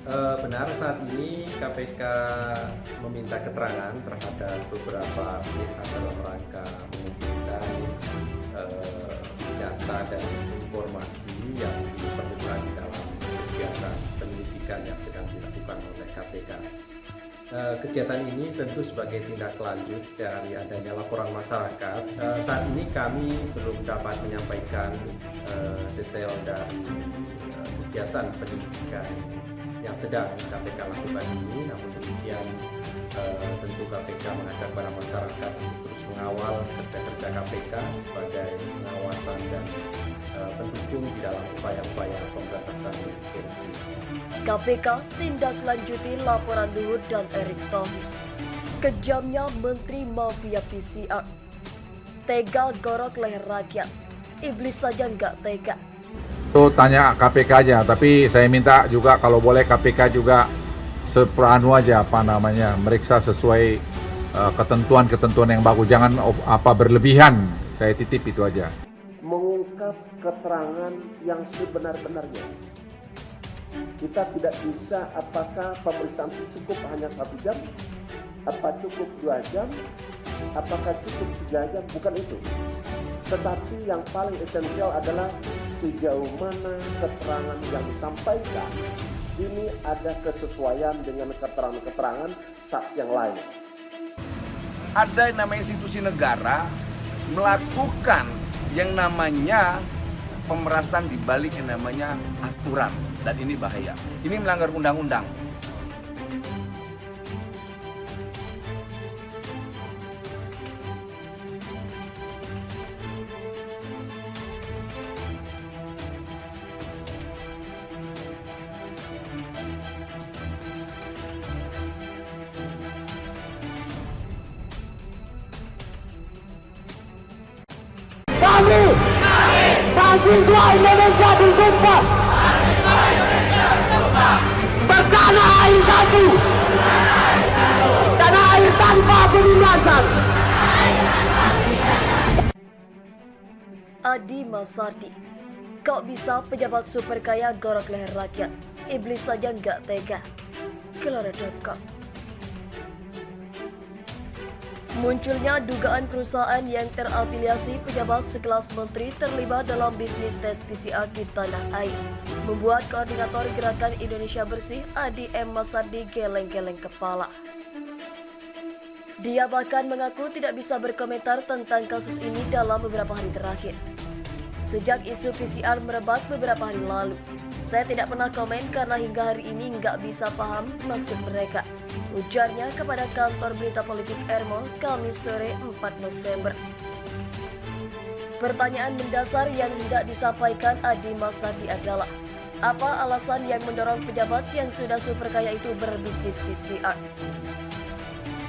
Benar, saat ini KPK meminta keterangan terhadap beberapa pihak dalam rangka mengumpulkan data dan informasi yang diperlukan dalam kegiatan penyelidikan yang sedang dilakukan oleh KPK. Kegiatan ini tentu sebagai tindak lanjut dari adanya laporan masyarakat. Saat ini kami belum dapat menyampaikan detail dari kegiatan penyelidikan yang sedang KPK lakukan ini, namun demikian tentu KPK mengajak para masyarakat untuk terus mengawal kerja-kerja KPK sebagai pengawasan dan pendukung di dalam upaya-upaya pemberantasan korupsi. KPK tindak lanjuti laporan Luhut dan Erick Thohir. Kejamnya Menteri Mafia PCR. Tega gorok leher rakyat. Iblis saja nggak tega. Itu tanya KPK aja, tapi saya minta juga kalau boleh KPK juga seperanu aja meriksa sesuai ketentuan-ketentuan yang bagus, jangan berlebihan. Saya titip itu aja. Mengungkap keterangan yang sebenar-benarnya. Kita tidak bisa apakah pemeriksaan cukup hanya 1 jam, apa cukup 2 jam, apakah cukup 3 jam, bukan itu. Tetapi yang paling esensial adalah sejauh mana keterangan yang disampaikan ini ada kesesuaian dengan keterangan-keterangan saksi yang lain. Ada yang namanya institusi negara melakukan yang namanya pemerasan di balik yang namanya aturan, dan ini bahaya. Ini melanggar undang-undang. Kami mahasiswa Indonesia bersumpah bertanah air satu, tanah air tanpa penindasan. Adi Masardi. Kok bisa pejabat super kaya gorok leher rakyat? Iblis saja nggak tega. Kelora.com. Munculnya dugaan perusahaan yang terafiliasi pejabat sekelas menteri terlibat dalam bisnis tes PCR di tanah air membuat koordinator Gerakan Indonesia Bersih Adi M. Masardi geleng-geleng kepala. Dia bahkan mengaku tidak bisa berkomentar tentang kasus ini dalam beberapa hari terakhir. Sejak isu PCR merebak beberapa hari lalu, saya tidak pernah komen karena hingga hari ini nggak bisa paham maksud mereka. Ujarnya kepada kantor berita politik Ermol Kamis sore 4 November. Pertanyaan mendasar yang hendak disampaikan Adi Masardi adalah, apa alasan yang mendorong pejabat yang sudah super kaya itu berbisnis PCR?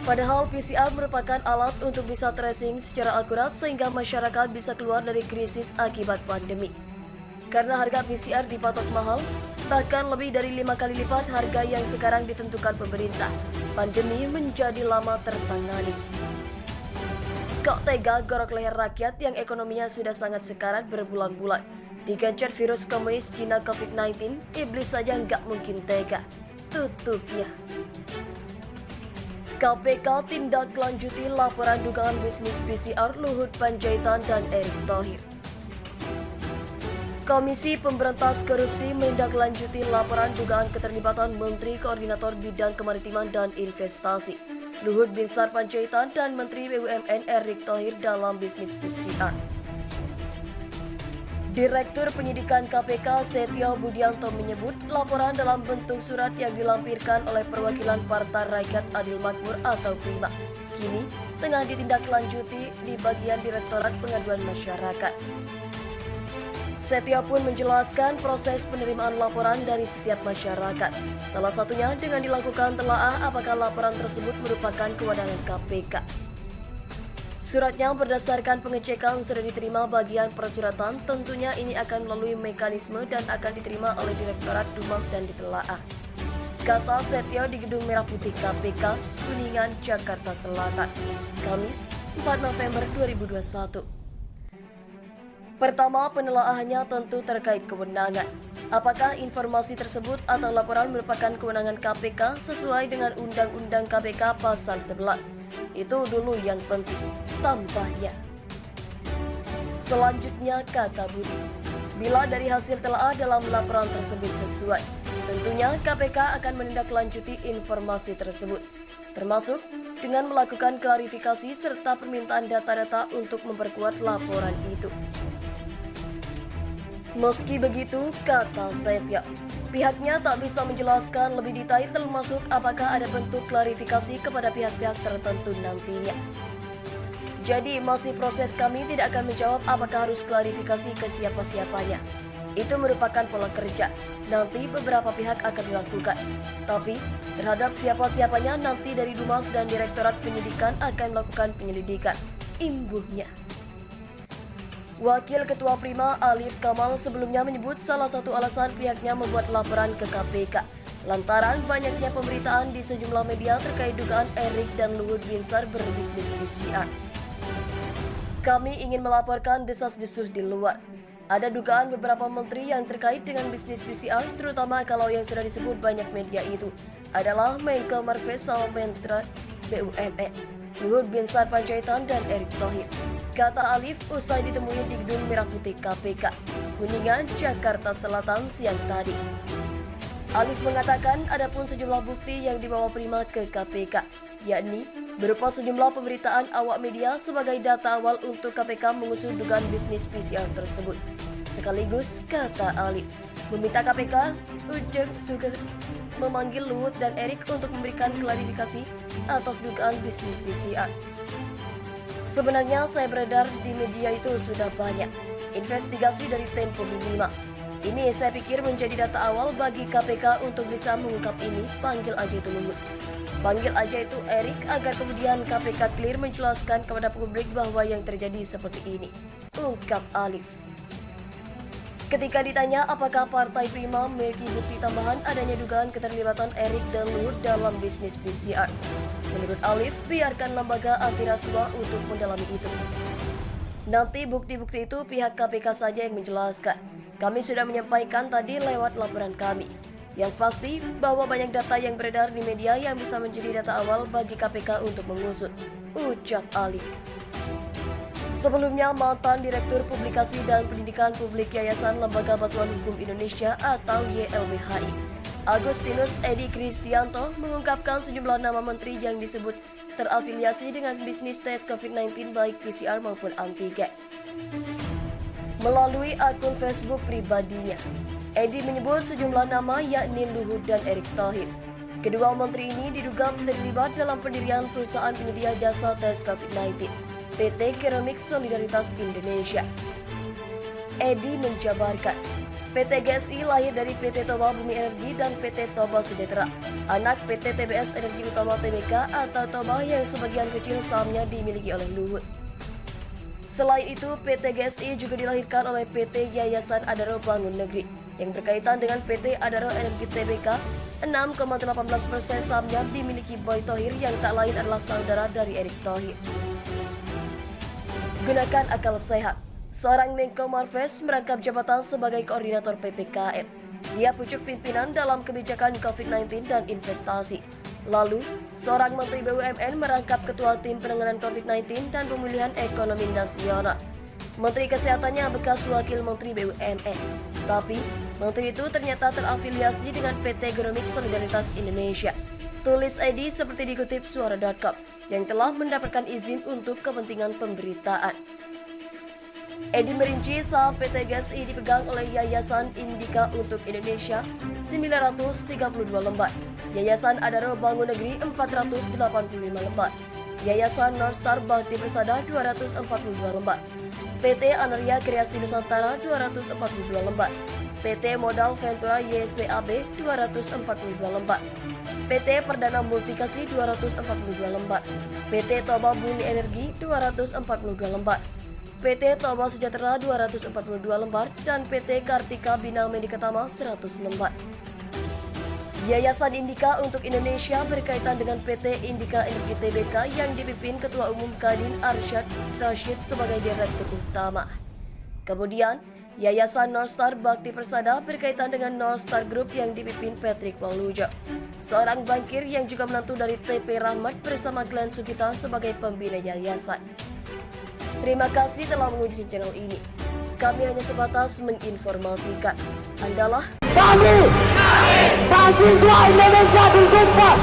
Padahal PCR merupakan alat untuk bisa tracing secara akurat sehingga masyarakat bisa keluar dari krisis akibat pandemi. Karena harga PCR dipatok mahal, bahkan lebih dari 5 kali lipat harga yang sekarang ditentukan pemerintah, pandemi menjadi lama tertangani. Kok tega gorok leher rakyat yang ekonominya sudah sangat sekarat berbulan-bulan? Digencar virus komunis Cina COVID-19, iblis saja nggak mungkin tega. Tutupnya. KPK tindak lanjuti laporan dugaan bisnis PCR Luhut Panjaitan dan Erick Thohir. Komisi Pemberantas Korupsi menindaklanjuti laporan dugaan keterlibatan Menteri Koordinator Bidang Kemaritiman dan Investasi Luhut Binsar Panjaitan dan Menteri BUMN Erick Thohir dalam bisnis PCR. Direktur Penyidikan KPK Setio Budianto menyebut laporan dalam bentuk surat yang dilampirkan oleh perwakilan Partai Rakyat Adil Makmur atau PRIMA kini tengah ditindaklanjuti di bagian Direktorat Pengaduan Masyarakat. Setio pun menjelaskan proses penerimaan laporan dari setiap masyarakat. Salah satunya dengan dilakukan telaah apakah laporan tersebut merupakan kewenangan KPK. Suratnya berdasarkan pengecekan sudah diterima bagian persuratan, tentunya ini akan melalui mekanisme dan akan diterima oleh Direktorat Dumas dan ditelaah. Kata Setio di Gedung Merah Putih KPK, Kuningan, Jakarta Selatan, Kamis 4 November 2021. Pertama, penelaahannya tentu terkait kewenangan. Apakah informasi tersebut atau laporan merupakan kewenangan KPK sesuai dengan Undang-Undang KPK Pasal 11? Itu dulu yang penting, tambahnya. Selanjutnya, kata Budi, bila dari hasil telaah dalam laporan tersebut sesuai, tentunya KPK akan menindaklanjuti informasi tersebut, termasuk dengan melakukan klarifikasi serta permintaan data-data untuk memperkuat laporan itu. Meski begitu, kata Setya, pihaknya tak bisa menjelaskan lebih detail termasuk apakah ada bentuk klarifikasi kepada pihak-pihak tertentu nantinya. Jadi masih proses, kami tidak akan menjawab apakah harus klarifikasi ke siapa-siapanya. Itu merupakan pola kerja, nanti beberapa pihak akan dilakukan. Tapi terhadap siapa-siapanya nanti dari Dumas dan Direktorat Penyidikan akan melakukan penyelidikan, imbuhnya. Wakil Ketua Prima Alif Kamal sebelumnya menyebut salah satu alasan pihaknya membuat laporan ke KPK lantaran banyaknya pemberitaan di sejumlah media terkait dugaan Erik dan Luhut Binsar berbisnis PCR. Kami ingin melaporkan desas-desus di luar. Ada dugaan beberapa menteri yang terkait dengan bisnis PCR, terutama kalau yang sudah disebut banyak media itu adalah Menko Marves sama Menteri BUMN, Luhut Binsar Panjaitan dan Erick Thohir. Kata Alif usai ditemui di Gedung Merah Putih KPK, Kuningan, Jakarta Selatan siang tadi. Alif mengatakan ada pun sejumlah bukti yang dibawa Prima ke KPK, yakni berupa sejumlah pemberitaan awak media sebagai data awal untuk KPK mengusut dugaan bisnis PCR tersebut. Sekaligus, kata Alif, meminta KPK juga memanggil Luhut dan Erick untuk memberikan klarifikasi atas dugaan bisnis PCR. Sebenarnya saya beredar di media itu sudah banyak. Investigasi dari Tempo minimal. Ini saya pikir menjadi data awal bagi KPK untuk bisa mengungkap ini. Panggil aja itu Luhut. Panggil aja itu Erick agar kemudian KPK clear menjelaskan kepada publik bahwa yang terjadi seperti ini, ungkap Alif. Ketika ditanya apakah Partai Prima memiliki bukti tambahan adanya dugaan keterlibatan Erick dan Luhut dalam bisnis PCR, menurut Alif, biarkan lembaga anti rasuah untuk mendalami itu. Nanti bukti-bukti itu pihak KPK saja yang menjelaskan. Kami sudah menyampaikan tadi lewat laporan kami. Yang pasti bahwa banyak data yang beredar di media yang bisa menjadi data awal bagi KPK untuk mengusut, ucap Alif. Sebelumnya, mantan Direktur Publikasi dan Pendidikan Publik Yayasan Lembaga Bantuan Hukum Indonesia atau YLBHI, Agustinus Edi Kristianto mengungkapkan sejumlah nama menteri yang disebut terafiliasi dengan bisnis tes COVID-19 baik PCR maupun antigen. Melalui akun Facebook pribadinya, Edi menyebut sejumlah nama yakni Luhut dan Erick Thohir. Kedua menteri ini diduga terlibat dalam pendirian perusahaan penyedia jasa tes COVID-19, PT Keramik Solidaritas Indonesia. Edi menjabarkan, PT GSI lahir dari PT Toba Bumi Energi dan PT Toba Sejahtera, anak PT TBS Energi Utama Tbk atau Toba yang sebagian kecil sahamnya dimiliki oleh Luhut. Selain itu, PT GSI juga dilahirkan oleh PT Yayasan Adaro Bangun Negeri yang berkaitan dengan PT Adaro Energi Tbk. 6,18% sahamnya dimiliki Boy Thohir yang tak lain adalah saudara dari Erick Thohir. Gunakan akal sehat. Seorang Menko Marves merangkap jabatan sebagai koordinator PPKM. Dia pucuk pimpinan dalam kebijakan COVID-19 dan investasi. Lalu, seorang Menteri BUMN merangkap ketua tim penanganan COVID-19 dan pemulihan ekonomi nasional. Menteri Kesehatannya bekas wakil Menteri BUMN. Tapi, menteri itu ternyata terafiliasi dengan PT Keramik Solidaritas Indonesia. Tulis Edi seperti dikutip suara.com yang telah mendapatkan izin untuk kepentingan pemberitaan. Edi merinci saham PT GSI dipegang oleh Yayasan Indika untuk Indonesia 932 lembar, Yayasan Adaro Bangun Negeri 485 lembar, Yayasan Northstar Bakti Persada 242 lembar, PT Anaria Kreasi Nusantara 242 lembar, PT Modal Ventura YCAB 242 lembar, PT Perdana Multikasi 242 lembar, PT Toba Bumi Energi 242 lembar, PT Toba Sejahtera 242 lembar, dan PT Kartika Bina Medikatama 100 lembar. Yayasan Indika untuk Indonesia berkaitan dengan PT Indika Energi Tbk yang dipimpin Ketua Umum Kadin Arsyad Rashid sebagai Direktur Utama. Kemudian, Yayasan North Star Bakti Persada berkaitan dengan North Star Group yang dipimpin Patrick Walujo, seorang bankir yang juga menantu dari TP Rahmat bersama Glenn Sugita sebagai pembina yayasan. Terima kasih telah mengunjungi channel ini. Kami hanya sebatas menginformasikan. Andalah Kami, mahasiswa Indonesia bersumpah